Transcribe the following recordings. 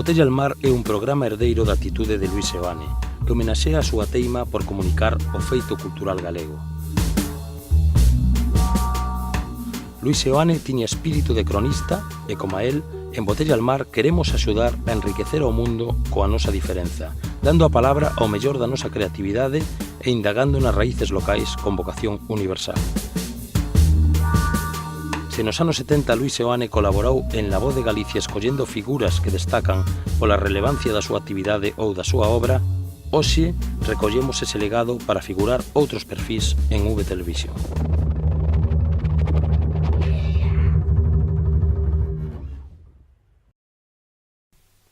Botella al mar é un programa herdeiro da actitude de Luís Seoane, que homenaxea a súa teima por comunicar o feito cultural galego. Luís Seoane tiña espírito de cronista e, como a él, en Botella al mar queremos axudar a enriquecer o mundo coa nosa diferenza, dando a palabra ao mellor da nosa creatividade e indagando nas raíces locais con vocación universal. Se nos anos 70 Luís Seoane colaborou en La Voz de Galicia escollendo figuras que destacan pola relevancia da súa actividade ou da súa obra, hoxe recollemos ese legado para figurar outros perfís en V Televisión.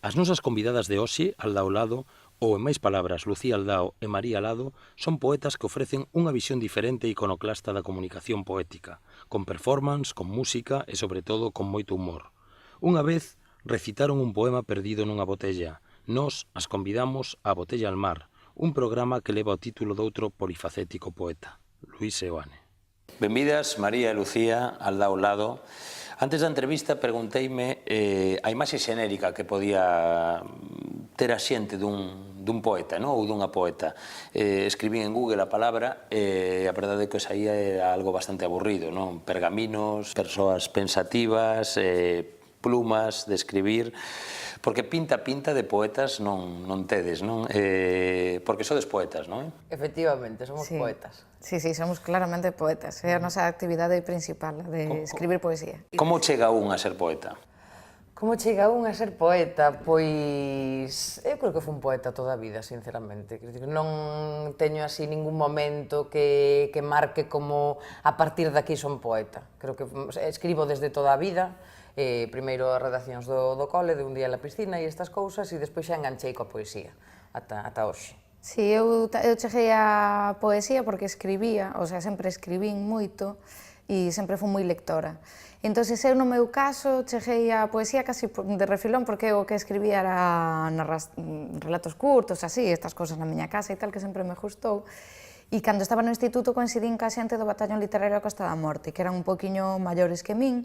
As nosas convidadas de hoxe, Aldao Lado, ou en máis palabras, Lucía Aldao e María Lado, son poetas que ofrecen unha visión diferente e iconoclasta da comunicación poética, con performance, con música e, sobre todo, con moito humor. Unha vez recitaron un poema perdido nunha botella. Nós as convidamos a Botella al mar, un programa que leva o título doutro polifacético poeta, Luís Seoane. Benvidas, María e Lucía, Aldao Lado. Antes da entrevista pregunteime a imaxe xenérica que podía ter a xente dun poeta, ou dunha poeta. Escribín en Google a palabra e a verdade é que saía era algo bastante aburrido, non? Pergaminos, persoas pensativas, plumas de escribir, porque pinta de poetas non tedes, non? Porque sodes poetas, non? Efectivamente, somos poetas. Sí, somos claramente poetas. É a nosa actividade principal, de escribir poesía. Como chega un a ser poeta? Como chega un a ser poeta? Pois eu creo que fui un poeta toda a vida, sinceramente. Non teño así ningún momento que marque como a partir de aquí son poeta. Creo que escribo desde toda a vida, primeiro as redaccións do cole, de un día na piscina e estas cousas, e despois xa enganchei coa poesía, ata hoxe. Sí, eu cheguei á poesía porque escribía, o sea, sempre escribín moito e sempre fui moi lectora. Entón, eu no meu caso cheguei á poesía casi de refilón porque o que escribía era relatos curtos, así, estas cousas na miña casa e tal, que sempre me gustou. E cando estaba no instituto coincidín ca xente do Batallón Literario a Costa da Morte, que eran un poquinho maiores que min,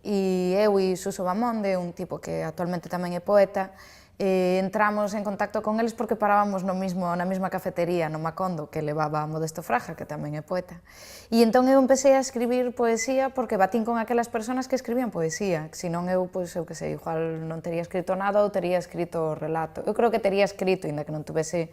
e eu e Suso Bamonde, un tipo que actualmente tamén é poeta, entramos en contacto con eles porque parábamos na mesma cafetería, no Macondo, que levaba a Modesto Fraga, que tamén é poeta. E entón eu empecé a escribir poesía porque batín con aquelas persoas que escribían poesía, senón eu, pois, eu que sei, igual non tería escrito nada ou tería escrito relato. Eu creo que tería escrito, ainda que non tuvese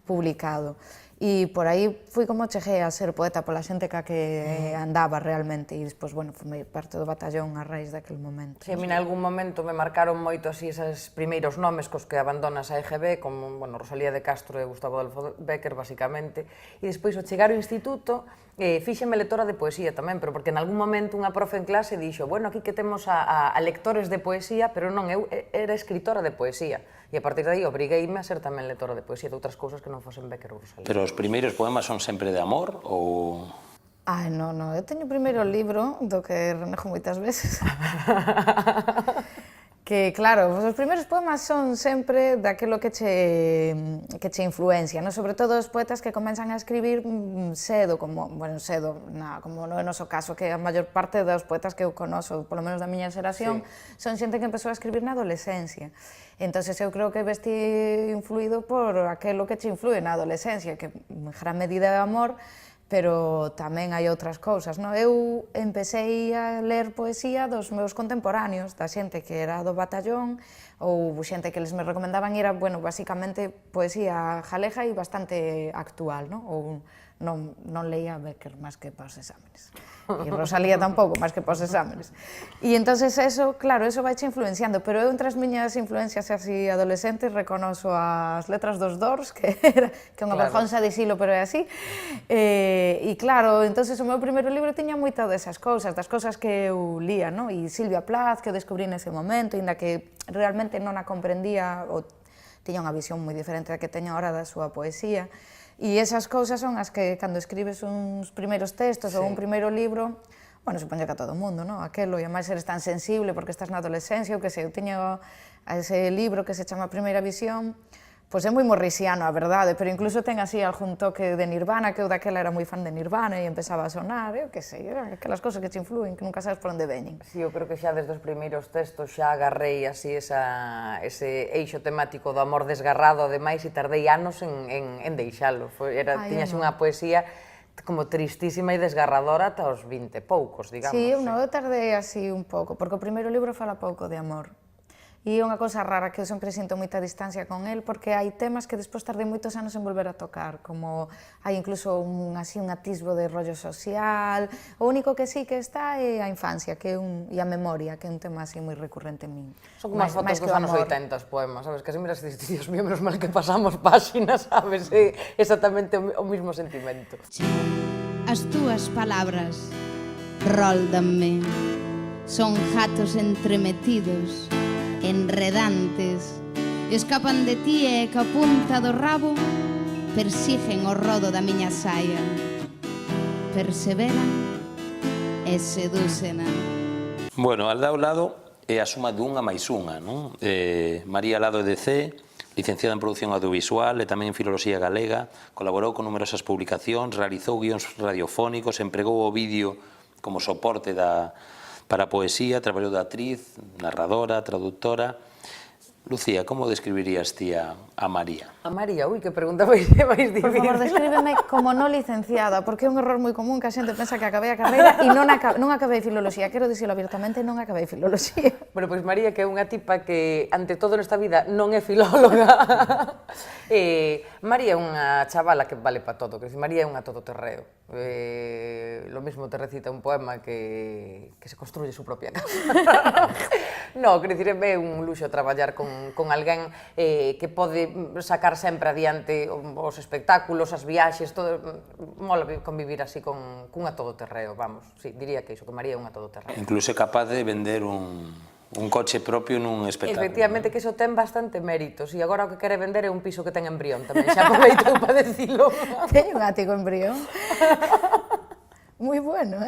publicado. E por aí fui como cheguei a ser poeta pola xente ca que andaba realmente e despois, bueno, fui parte do batallón a raíz daquele momento. Si, a mí en algún momento me marcaron moito así esos primeiros nomes cos que abandonas a EGB, como, bueno, Rosalía de Castro e Gustavo Adolfo Bécquer, basicamente, e despois ao chegar ao instituto fíxeme lectora de poesía tamén, pero porque en algún momento unha profe en clase dixo, bueno, aquí que temos a lectores de poesía, pero non, eu era escritora de poesía. E a partir de aí obrigueime a ser tamén lectora de poesía de outras cousas que non fosen Bécquer ou Rosalía. Pero os primeiros poemas son sempre de amor ou... Ai, non, eu teño o primeiro libro do que renego moitas veces. Que, claro, os primeiros poemas son sempre daquilo que che influencia, non? Sobre todo os poetas que comenzan a escribir cedo, como, bueno, cedo, como no é o noso caso, que a maior parte dos poetas que eu conozo, polo menos da miña xeración, son xente que empezou a escribir na adolescencia. Entón, eu creo que vesti influído por aquilo que che influe na adolescencia, que en gran medida é amor, pero tamén hai outras cousas, non? Eu empecé a ler poesía dos meus contemporáneos, da xente que era do batallón, ou xente que eles me recomendaban, e era, bueno, basicamente poesía galega e bastante actual, non? Ou non leía Bécquer máis que para os exámenes. E Rosalía tampouco, máis que para os exámenes. E entonces eso, claro, eso vai che influenciando, pero eu entre as miñas influencias así adolescentes reconozo as letras dos Doors, que é unha vergonza dicilo, pero é así. E claro, entonces o meu primeiro libro tiña moita desas cousas, das cousas que eu lía, non? E Silvia Plath, que eu descubrí nese momento, inda que realmente non a comprendía, ou tiña unha visión moi diferente da que teño ahora da súa poesía. E esas cousas son as que, cando escribes uns primeiros textos ou un primeiro libro, bueno, supoño que a todo o mundo, non? Aquelo, e a máis eres tan sensible porque estás na adolescencia, ou que sei, eu tiño ese libro que se chama Primeira Visión, Pois é moi morrisiano, a verdade, pero incluso ten así algún toque de Nirvana, que eu daquela era moi fan de Nirvana e empezaba a sonar, eu que sei, aquelas cosas que te influen, que nunca sabes por onde veñen. Sí, eu creo que xa desde os primeiros textos xa agarrei así ese eixo temático do amor desgarrado, ademais, e tardei anos en deixalo. Tiñas unha poesía como tristísima e desgarradora ata os 20 e poucos, digamos. Sí, eu tardei así un pouco, porque o primeiro libro fala pouco de amor. E é unha cousa rara que eu sempre sinto moita distancia con el, porque hai temas que despois tardei moitos anos en volver a tocar, como hai incluso un atisbo de rollo social. O único que sí que está é a infancia e a memoria, que é un tema así moi recurrente en min. Son como as fotos dos anos 80 os poemas, sabes? Que así miras e dices, Dios mío, menos mal que pasamos páxinas, sabes? É exactamente o mismo sentimento. As túas palabras roldanme, son jatos entremetidos, enredantes, escapan de ti e ca punta do rabo persiguen o rodo da miña saia, perseveran e sedúcena. Bueno, Aldao Lado é a suma dunha máis unha, non? María Lado de C, licenciada en Produción Audiovisual e tamén en Filoloxía Galega, colaborou con numerosas publicacións, realizou guións radiofónicos, empregou o vídeo como soporte para a poesía, traballou de actriz, narradora, traductora. Lucía, como describirías ti a María? A María, ui, que pregunta máis difícil. Por favor, descríbeme como non licenciada, porque é un error moi común que a xente pensa que acabei a carreira e non acabei filoloxía. Quero dicirlo abiertamente, non acabei filoloxía. Bueno, pois María, que é unha tipa que, ante todo nesta vida, non é filóloga. María é unha chavala que vale para todo, que María é unha todoterreo. Lo mismo te recita un poema que se construye su propia casa. No, quero dicir, é un luxo traballar con alguén que pode sacar sempre adiante os espectáculos, as viaxes, todo, mola convivir así cunha todoterreo, vamos. Sí, diría que iso, que María é unha todoterreo. Incluso é capaz de vender un coche propio nun espectáculo. Efectivamente, que iso ten bastante méritos, e agora o que quere vender é un piso que ten en Brión tamén, xa aproveitou para decilo. Teño un ático en Brión. Moi bueno,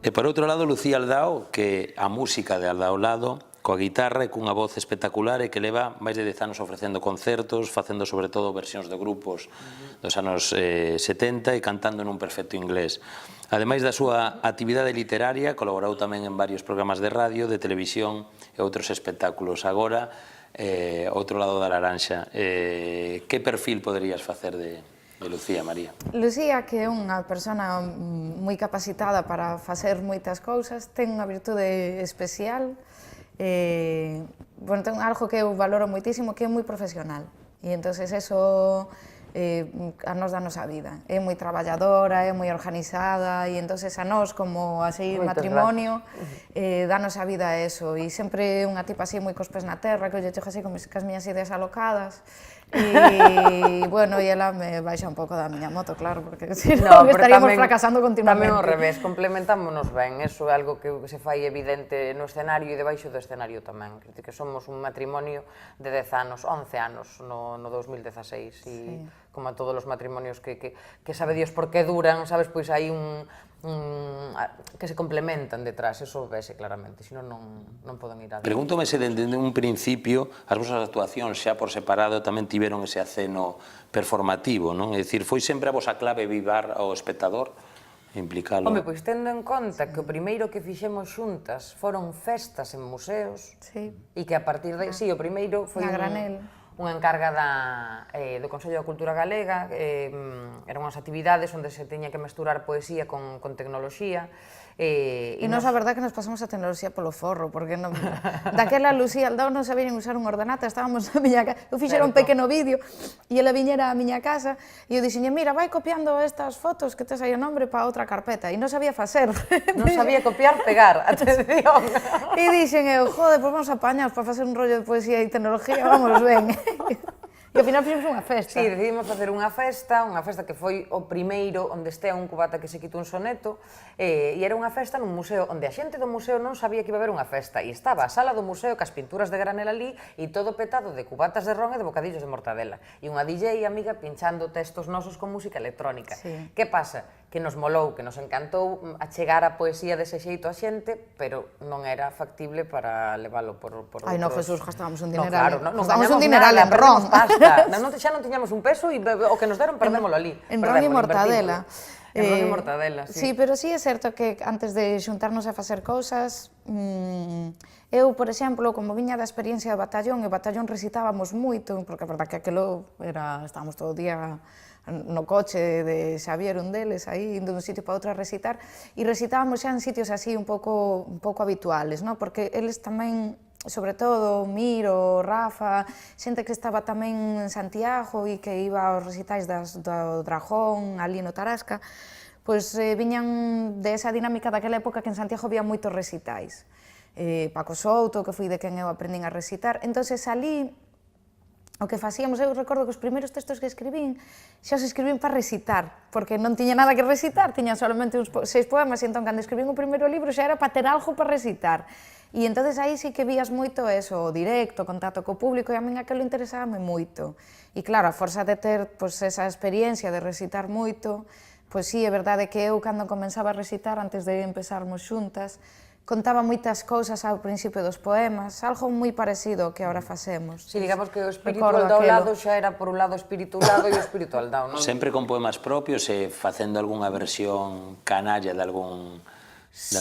E por outro lado, Lucía Aldao, que a música de Aldao Lado, coa guitarra e cunha voz espectacular e que leva máis de 10 anos ofrecendo concertos, facendo sobre todo versións de grupos dos anos 70 e cantando nun perfecto inglés. Ademais da súa actividade literaria, colaborou tamén en varios programas de radio, de televisión e outros espectáculos. Agora, outro lado da laranxa. Que perfil poderías facer de Lucía, María? Lucía, que é unha persona moi capacitada para facer moitas cousas, ten unha virtude especial, ten algo que eu valoro moitísimo, que é moi profesional. E entonces eso a nos danos a vida. É moi traballadora, é moi organizada, e entonces a nós, como a seguir matrimonio, danos a vida a eso. E sempre unha tipa así moi cos pés na terra, que eu lle chego así con as miñas ideas alocadas. E, bueno, e ela me baixa un pouco da miña moto, claro, porque senón estaríamos fracasando continuamente. Tamén ao revés, complementámonos ben, eso é algo que se fai evidente no escenario e debaixo do escenario tamén, que somos un matrimonio de 10 anos, 11 anos no 2016, e como a todos os matrimonios que sabe Dios por que duran, sabes, pois hai que se complementan detrás, eso vese claramente, senón non poden ir adiante. Pregúntome se dende un principio as vosas actuacións xa por separado tamén tiveron ese aceno performativo, non? É dicir, foi sempre a vosa clave vivar ao espectador, implicalo? Home, pois tendo en conta que o primeiro que fixemos xuntas foron festas en museos, e que a partir de... Sí, o primeiro foi unha encarga do Consello da Cultura Galega, eran unhas actividades onde se tiña que mesturar poesía con tecnoloxía. E nos a verdade que nos pasamos a tecnoloxía polo forro, porque daquela Lucía Aldao non sabían usar un ordenata, estábamos na miña casa, eu fixera un pequeno vídeo e ela viñera á miña casa e eu dixenlle, mira, vai copiando estas fotos que tes aí o nombre para outra carpeta, e non sabía facer. Non sabía copiar, pegar, atención. E dixen eu, jode, pois vamos apañados para facer un rollo de poesía e tecnología, vamos ben. E ao final fixemos unha festa. Sí, decidimos facer unha festa que foi o primeiro onde estea un cubata que se quitou un soneto, e era unha festa nun museo onde a xente do museo non sabía que iba a haber unha festa, e estaba a sala do museo cas pinturas de granel ali e todo petado de cubatas de ron e de bocadillos de mortadela, e unha DJ amiga pinchando textos nosos con música electrónica. Que pasa? que nos molou, que nos encantou achegar a poesía dese xeito a xente, pero non era factible para leválo por Ai, no, outros... Jesús, gastábamos un No, dineral. claro, non Gastábamos un gañamos dineral nada, en ron. perdemos pasta. Xa non tiñamos un peso e o que nos deron perdémolo ali. En ron e mortadela. En ron e mortadela, sí. Sí, pero sí é certo que antes de xuntarnos a facer cousas, eu, por exemplo, como viña da experiencia de batallón, e batallón recitábamos moito, porque a verdad que aquilo era, estábamos todo o día no coche de Xavier, un deles, aí, indo dun sitio para outro a recitar, e recitábamos xa en sitios así un pouco habituales, non? Porque eles tamén, sobre todo, Miro, Rafa, xente que estaba tamén en Santiago e que iba aos recitais do Dragón, ali no Tarasca, pois viñan de esa dinámica daquela época que en Santiago había moitos recitais. Paco Souto, que foi de quen eu aprendín a recitar. Entonces, ali, o que facíamos, eu recordo que os primeiros textos que escribín, xa os escribín para recitar, porque non tiña nada que recitar, tiña solamente uns 6 poemas, e entón, cando escribín o primeiro libro, xa era para ter algo para recitar. E entonces aí sí que vías moito eso, o directo, o contacto co público, e a min aquilo interesábame moito. E claro, a forza de ter esa experiencia de recitar moito, pois sí, é verdade que eu, cando comenzaba a recitar, antes de empezarmos xuntas, contaba moitas cousas ao principio dos poemas, algo moi parecido ao que agora facemos. Si, digamos que o espiritual do lado xa era por un lado espiritualado e o espiritual dao, non? Sempre con poemas propios e facendo algunha versión canalla de algúns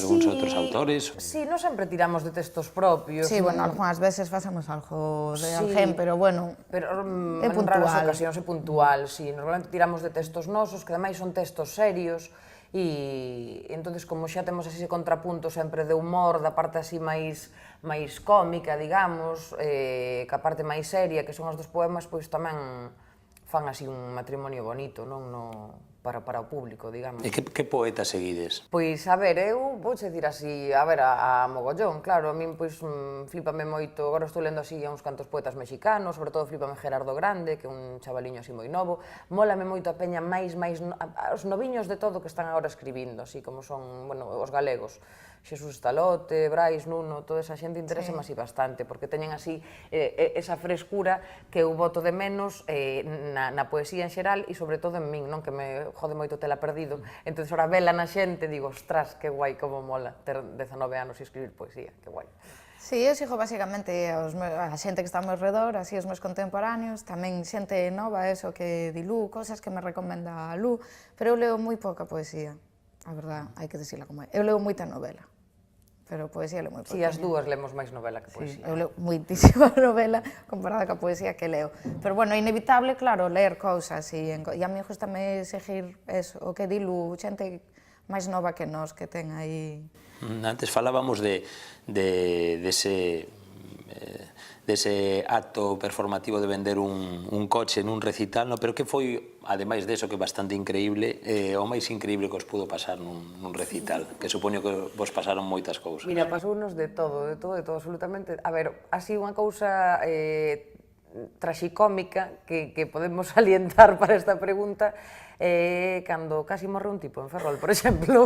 outros autores? Sí, non sempre tiramos de textos propios. Sí, bueno, algunhas veces facemos algo de alguén, pero bueno, pero é en raras puntual. ocasións é puntual, sí. Normalmente tiramos de textos nosos, que ademais son textos serios, e entonces como xa temos ese contrapunto sempre de humor, da parte así máis cómica, digamos, ca parte máis seria, que son os dos poemas, pois tamén fan así un matrimonio bonito, non? Para o público, digamos. E que poeta seguides? Pois, a ver, eu vou dicir así, a ver, a mogollón, claro, a min, pois, flipame moito, agora estou lendo así a uns cantos poetas mexicanos, sobre todo flipame Gerardo Grande, que é un chavaliño así moi novo, mólame moito a peña os noviños de todo que están agora escribindo, así como son, bueno, os galegos, Xesús Estalote, Brais, Nuno, toda esa xente interésame así bastante, porque teñen así esa frescura que eu boto de menos na poesía en xeral e sobre todo en min, non? Que me jode moito tela perdido. Entón, ora vela na xente, digo, ostras, que guai, como mola ter 19 anos e escribir poesía, que guai. Sí, eu sigo basicamente a xente que está ao meu redor, así os meus contemporáneos, tamén xente nova, eso que di Lu, cosas que me recomenda a Lu, pero eu leo moi pouca poesía, a verdad, hai que dicirla como é. Eu leo moita novela, pero poesía leo moi pouca. Si, as dúas lemos máis novela que poesía. Sí, eu leo moitísima novela comparada ca poesía que leo. Pero, bueno, é inevitable, claro, ler cousas, e a mí gustame seguir eso, o que di Lu, xente máis nova que nós, que ten aí... Antes falábamos dese acto performativo de vender un coche nun recital, pero que foi, ademais deso, que é bastante increíble, o máis increíble que os pudo pasar nun recital, que supoño que vos pasaron moitas cousas. Mira, pasounos de todo, absolutamente. A ver, así unha cousa traxicómica que podemos salientar para esta pregunta, cando casi morre un tipo en Ferrol, por exemplo.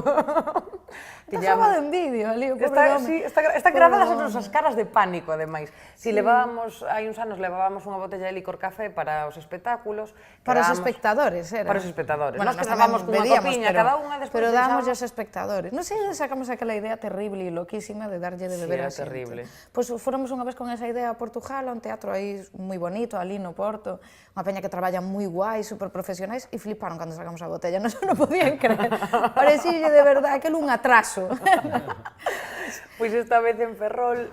Está grabado en vídeo, ali, o pobre home. Sí, está grabadas as nosas caras de pánico, ademais. Si levábamos, hai uns anos, levábamos unha botella de licor café para os espectáculos. Para os espectadores, era. Para os espectadores. Bueno, Nós que dábamos cunha copiña cada unha, despois pero dábamos aos espectadores. Non sei, sacamos aquela idea terrible e loquísima de darlle de beber a xente. terrible. Pois fóramos unha vez con esa idea a Portugal, a un teatro aí moi bonito, ali no Porto, unha peña que traballa moi guai, super profesionais, e fliparon cando sacamos a botella, non podían creer. Parecílle de verdade aquel un atraso. Pois esta vez en Ferrol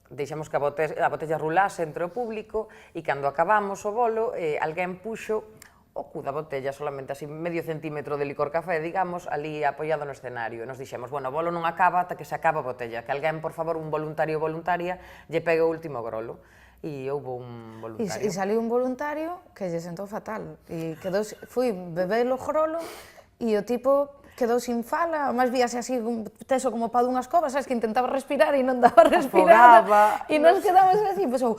deixamos que a botella rulase entre o público e cando acabamos o bolo, alguén puxo o cu da botella, solamente así medio centímetro de licor café, digamos, ali apoiado no escenario. E nos dixemos, bueno, o bolo non acaba ata que se acaba a botella, que alguén, por favor, un voluntario ou voluntaria, lle pegue o último grolo. E houve un voluntario. E saliu un voluntario que lle sentou fatal. E fui beber o grolo e o tipo quedou sin fala, máis víase así un teso como pa dunhas covas, sabes, que intentaba respirar e non daba respirada. E nos quedamos así, e pensou...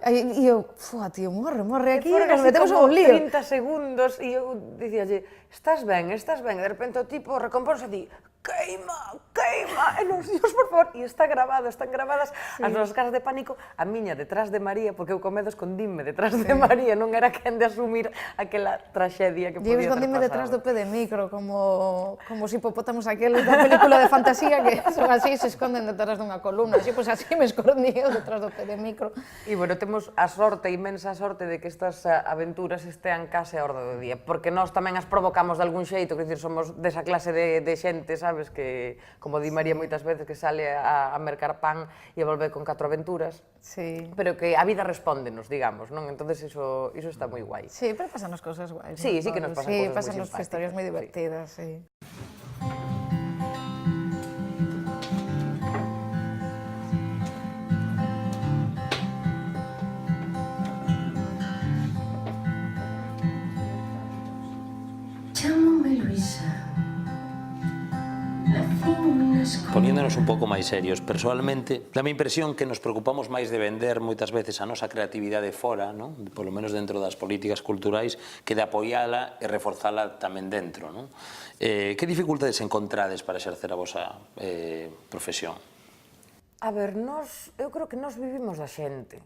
E eu, fua, tío, morre aquí, nos metemos a un lío. 30 segundos e eu dicíalle, estás ben, e de repente o tipo recompónse e di, queima, queima, e nos dios, por favor, e están grabadas as nosas caras de pánico, a miña detrás de María, porque eu comedo escondíme detrás de María, non era quen de asumir aquela traxedia que podía ter escondíme pasado. detrás do pé de micro, como os hipopótamos aqueles da película de fantasía que son así, se esconden detrás dunha columna, así, pois así me escondí eu detrás do pé de micro. E, bueno, temos a sorte, a inmensa sorte, de que estas aventuras estean case a orde do día, porque nós tamén as provocamos de algún xeito, que dicir, somos desa clase de xente, sabes, que, como di María moitas veces, que sale a mercar pan e a volver con 4 aventuras, Sí. pero que a vida respóndenos, digamos, non? Entonces iso está moi guai. Sí, pero pasanos cosas guais. Sí, sí que nos pasan sí, cosas moi pasanos simpáticas, historias moi sí. divertidas, sí. Chámame Luisa. Nacín nas Poniéndonos un pouco máis serios, persoalmente, dá a impresión que nos preocupamos máis de vender moitas veces a nosa creatividade fora, non? Polo menos dentro das políticas culturais, que de apoiala e reforzala tamén dentro, non? Que dificultades encontrades para exercer a vosa profesión? A ver, eu creo que nós vivimos da xente.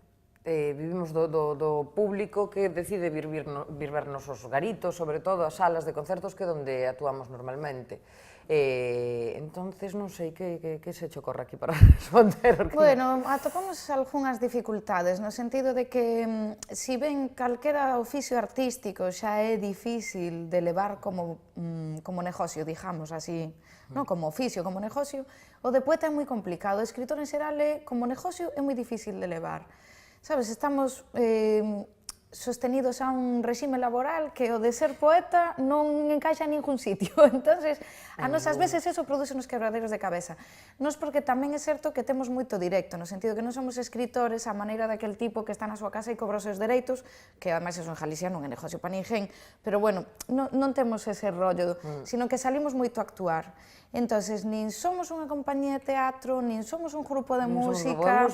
Vivimos do público que decide vir vernos os garitos, sobre todo as salas de concertos, que é onde actuamos normalmente. Entonces, non sei que se che ocorre aquí para responder. Bueno, atopamos algunhas dificultades, no sentido de que, si ben calquera oficio artístico xa é difícil de levar como negocio, digamos así, non como oficio, como negocio, o de poeta é moi complicado, o escritor en xeral como negocio é moi difícil de levar. Sabes, estamos sostenidos a un réxime laboral que o de ser poeta non encaixa en ningún sitio. Entonces, a nos ás veces eso produce uns quebradeiros de cabeza. Nos porque tamén é certo que temos moito directo, no sentido que non somos escritores a maneira daquel tipo que está na súa casa e cobra os seus dereitos, que ademais eso en Galicia non é negocio para ninguén, pero bueno, non temos ese rollo, sino que salimos moito a actuar. Entonces, nin somos unha compañía de teatro, nin somos un grupo de música.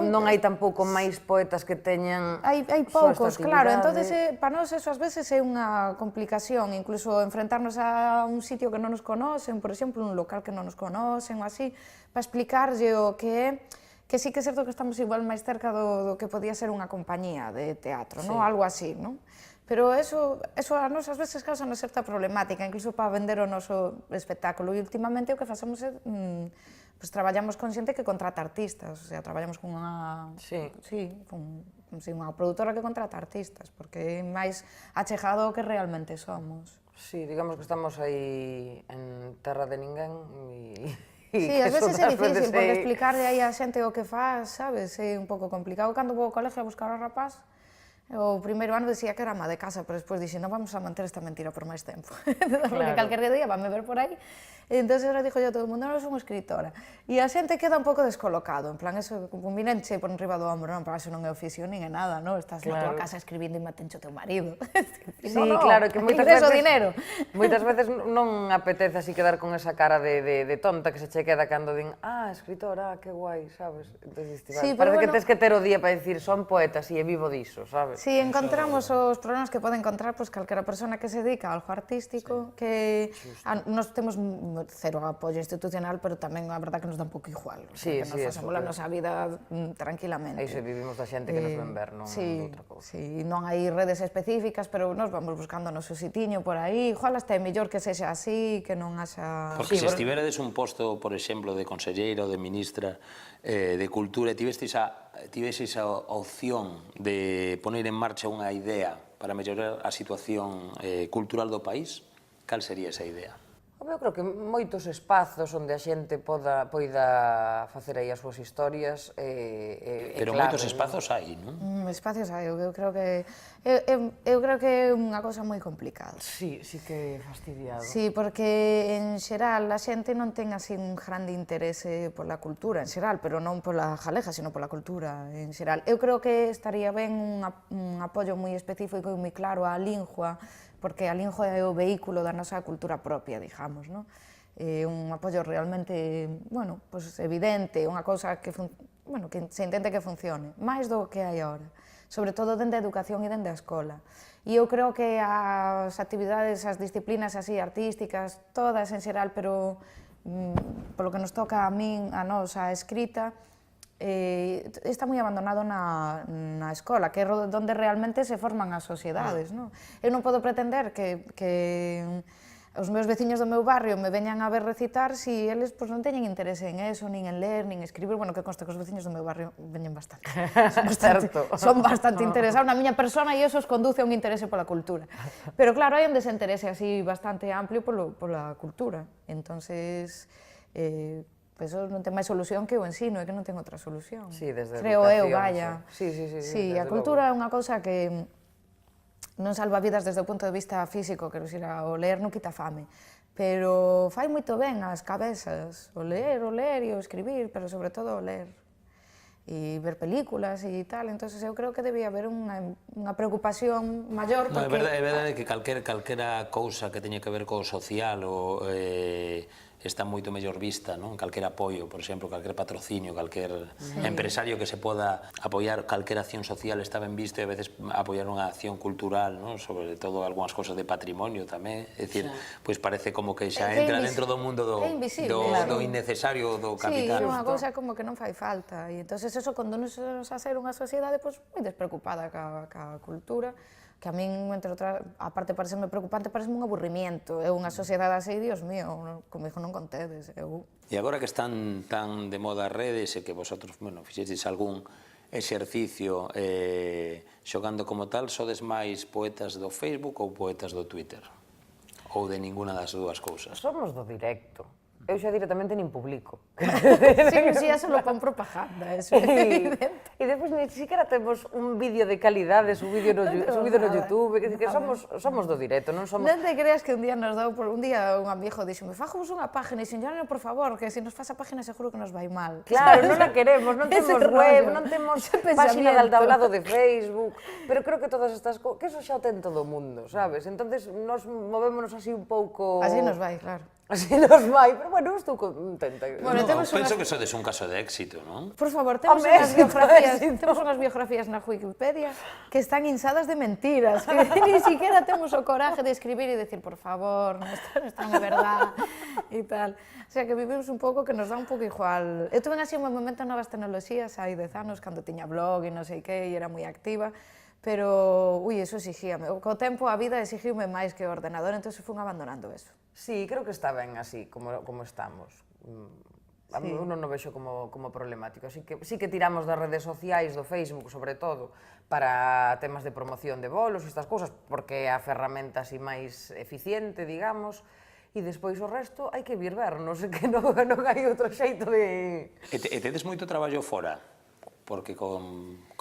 Non hai tampouco máis poetas que teñan Hai poucos, claro, entonces para nós eso ás veces é unha complicación, incluso enfrentarnos a un sitio que non nos conocen, por exemplo, un local que non nos conocen ou así, para explicarlle o que é, que sí que é certo que estamos igual máis cerca do que podía ser unha compañía de teatro, non? Algo así, non? Pero eso a nos ás veces causa unha certa problemática, incluso para vender o noso espectáculo. E últimamente o que facemos é, pues traballamos con xente que contrata artistas, o sea, traballamos con unha... Sí. Sí, con unha produtora que contrata artistas, porque é máis achegado ao que realmente somos. Sí, digamos que estamos aí en terra de ninguén e... Sí, ás veces é difícil, porque explicarle aí a xente o que faz, sabes, é un pouco complicado. Cando vou ao colegio a buscar ao rapaz, o primeiro ano decía que era ama de casa, pero despois dixen, non vamos a manter esta mentira por máis tempo. Porque calquer día vanme ver por aí. E entón, ahora dixo yo a todo o mundo, non son escritora. E a xente queda un pouco descolocado, en plan, eso, mirenche por enriba do ombro, non, para eso non é oficio nin é nada, non? Estás na tua casa escribindo e matencho teu marido. Sí, claro, que moitas veces... dinero. Moitas veces non apetece así quedar con esa cara de tonta que se che queda cando din, escritora, que guai, sabes? Sí, parece que tens que ter o día para dicir, son poeta, e vivo diso, sabes? Si encontramos os problemas que pode encontrar calquera persona que se dedica a algo artístico, que nós temos cero apoio institucional, pero tamén a verdad que nos dá un pouco igual, que nos facemos a nosa vida tranquilamente. Aí se vivimos da xente que nos ven ver, non outra cousa. Sí, non hai redes específicas, pero nós vamos buscando o noso sitiño por aí, igual hasta é mellor que sexa así, que non haxa... Porque se estiveredes un posto, por exemplo, de conselleira ou de ministra de Cultura, e tiveseis a opción de poner en marcha unha idea para mellorar a situación cultural do país, cal sería esa idea? Eu creo que moitos espazos onde a xente poida facer aí as súas historias Pero moitos espazos hai, non? Espacios hai, eu creo que é unha cousa moi complicada. Sí, sí que é fastidiado. Sí, porque en xeral a xente non ten así un grande interese pola cultura en xeral, pero non pola galega, sino pola cultura en xeral. Eu creo que estaría ben un apoio moi específico e moi claro á lingua, porque a lingua é o vehículo da nosa cultura propia, digamos, non? Un apoio realmente, bueno, pues evidente, unha cousa que se intente que funcione, máis do que hai agora. sobre todo dende a educación e dende a escola. E eu creo que as actividades, as disciplinas así artísticas, todas en xeral, pero polo que nos toca a min, a nos, a escrita, está moi abandonado na escola, que é onde realmente se forman as sociedades. Eu non podo pretender que os meus veciños do meu barrio me veñan a ver recitar si eles non teñen interese en eso, nin en ler, nin en escribir. Bueno, que consta que os veciños do meu barrio veñen bastante. Son bastante interesados na miña persona e eso os conduce a un interese pola cultura. Pero claro, hai un desinterese así bastante amplio pola cultura. Entonces, pois non ten máis solución que o ensino, é que non ten outra solución. Sí, desde creo educación, eu, vaya. Sí, a cultura é unha cousa que non salva vidas desde o punto de vista físico, quero dicir, o ler non quita fame, pero fai moito ben ás cabezas, o ler e o escribir, pero sobre todo o ler, e ver películas e tal, entonces eu creo que debía haber unha preocupación maior, porque... É verdade que calquera cousa que teña que ver co social está moito mellor vista, non? Calquer apoio, por exemplo, calquer patrocinio, calquer empresario que se poda apoiar calquer acción social está ben visto e a veces apoiar unha acción cultural, non? Sobre todo algunhas cosas de patrimonio tamén, é dicir, pois parece como que xa entra dentro do mundo do innecesario, do capital. Sí, é unha cousa como que non fai falta, e entonces eso, cando nos a ser unha sociedade moi despreocupada ca cultura, que a min, entre outras, aparte de parecerme preocupante, pareceme un aburrimiento. É unha sociedade así, Dios mío, como dijo, non contedes. E agora que están tan de moda as redes e que vosotros, bueno, fixestes algún exercicio xogando como tal, sodes máis poetas do Facebook ou poetas do Twitter? Ou de ninguna das dúas cousas? Somos do directo. Eu xa directamente nin publico. Sí, xa solo pon propaganda, eso é evidente. E depois ni siquiera temos un vídeo de calidade subido no YouTube, que somos do directo, non somos... Non te creas que un día nos dou, un día un amigo díxome, fajamos unha página, e dixen, no, por favor, que se nos faz a página seguro que nos vai mal. Claro, non a queremos, non temos web, non temos página de tablado de Facebook, pero creo que todas estas cousas, que eso xa o ten todo o mundo, sabes? Entonces, nos movémonos así un pouco... Así nos vai, claro. Así nos vai, pero bueno, estou contenta. Bueno, penso que sodes un caso de éxito, non? Por favor, temos unhas biografías na Wikipedia que están insadas de mentiras, que ni siquiera temos o coraje de escribir e decir, por favor, isto non está na verdad, e tal. O sea, que vivimos un pouco que nos dá un pouco igual. Eu tuve así un momento en novas tecnoloxías, hai 10 anos, cando tiña blog e non sei que, e era moi activa, pero, eso exigíame. Co tempo a vida exigiume máis que o ordenador, entón fun abandonando eso. Sí, creo que está ben así, como estamos. Eu non o vexo como problemático. Sí que tiramos das redes sociais, do Facebook, sobre todo, para temas de promoción de bolos e estas cousas, porque é a ferramenta así máis eficiente, digamos, e despois o resto hai que vir vernos, que non hai outro xeito de... E tedes moito traballo fora? Porque co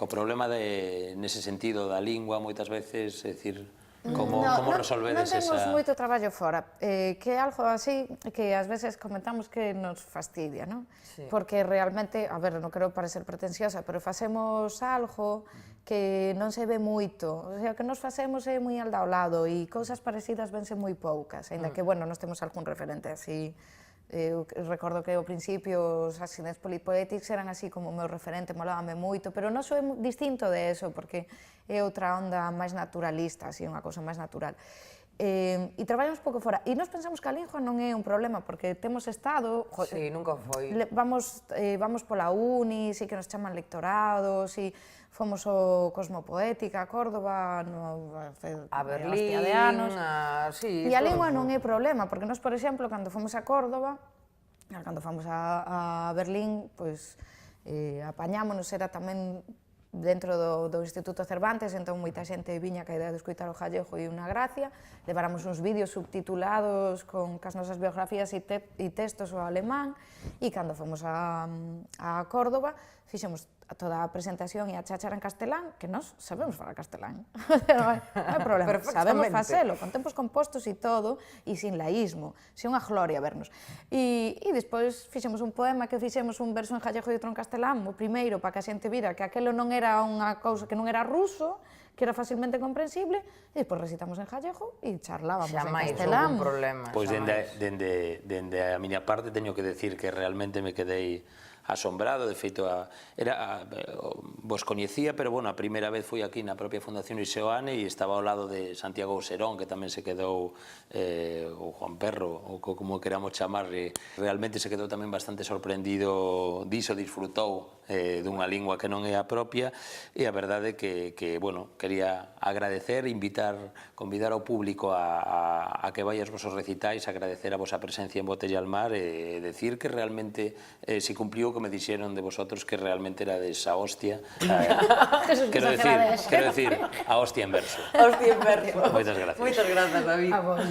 problema nese sentido da lingua, moitas veces, é dicir... Como resolvedes esa... Non temos moito traballo fora, que é algo así que ás veces comentamos que nos fastidia, non? Porque realmente, a ver, non quero parecer pretenciosa, pero facemos algo que non se ve moito, o sea, que nos facemos é moi alda ao lado e cousas parecidas vense moi poucas, ainda que, bueno, nos temos algún referente así. Eu recordo que ao principio os Accidents Polypoetics eran así como o meu referente, molábame moito, pero non é distinto de eso, porque é outra onda máis naturalista, así, unha cousa máis natural. E traballamos pouco fora, e nós pensamos que a lingua non é un problema, porque temos estado... Sí, nunca foi. Vamos pola uni, sí que nos chaman lectorados, e fomos ao Cosmopoética, a Córdoba, a Berlín, de anos. Sí, e a lingua non é problema, porque nós, por exemplo, cando fomos a Córdoba, cando fomos a Berlín, pois apañámonos, era tamén dentro do Instituto Cervantes, entón moita xente viña ca idea de escoitar o gallego e unha gracia, leváramos uns vídeos subtitulados con as nosas biografías e textos ao alemán, e cando fomos a Córdoba, fixemos toda a presentación e a cháchara en castelán, que nós sabemos falar castelán, non hai problema, sabemos facelo, con tempos compostos e todo, e sin laísmo, sin unha gloria vernos. E despois fixemos un poema que fixemos un verso en gallego e outro en castelán, o primeiro para que a xente vira que aquelo non era unha cousa que non era ruso, que era facilmente comprensible, e despois recitamos en gallego e charlábamos en castelán. Xamais houve un problema. Pois dende a miña parte teño que decir que realmente me quedei asombrado, de feito, vos coñecía, pero, bueno, a primeira vez fui aquí na propia Fundación Iseoane e estaba ao lado de Santiago Oserón, que tamén se quedou, o Juan Perro, ou como queramos chamar, realmente se quedou tamén bastante sorprendido diso, disfrutou dunha lingua que non é a propia, e a verdade que, bueno, quería agradecer, convidar ao público a que vai aos vosos recitais, agradecer a vosa presencia en Botella al Mar e decir que realmente se cumpliu o que me dixeron de vosotros, que realmente era desa hostia. Quero decir, a hostia en verso. A hostia en verso. Moitas gracias. Moitas grazas, David. A vos.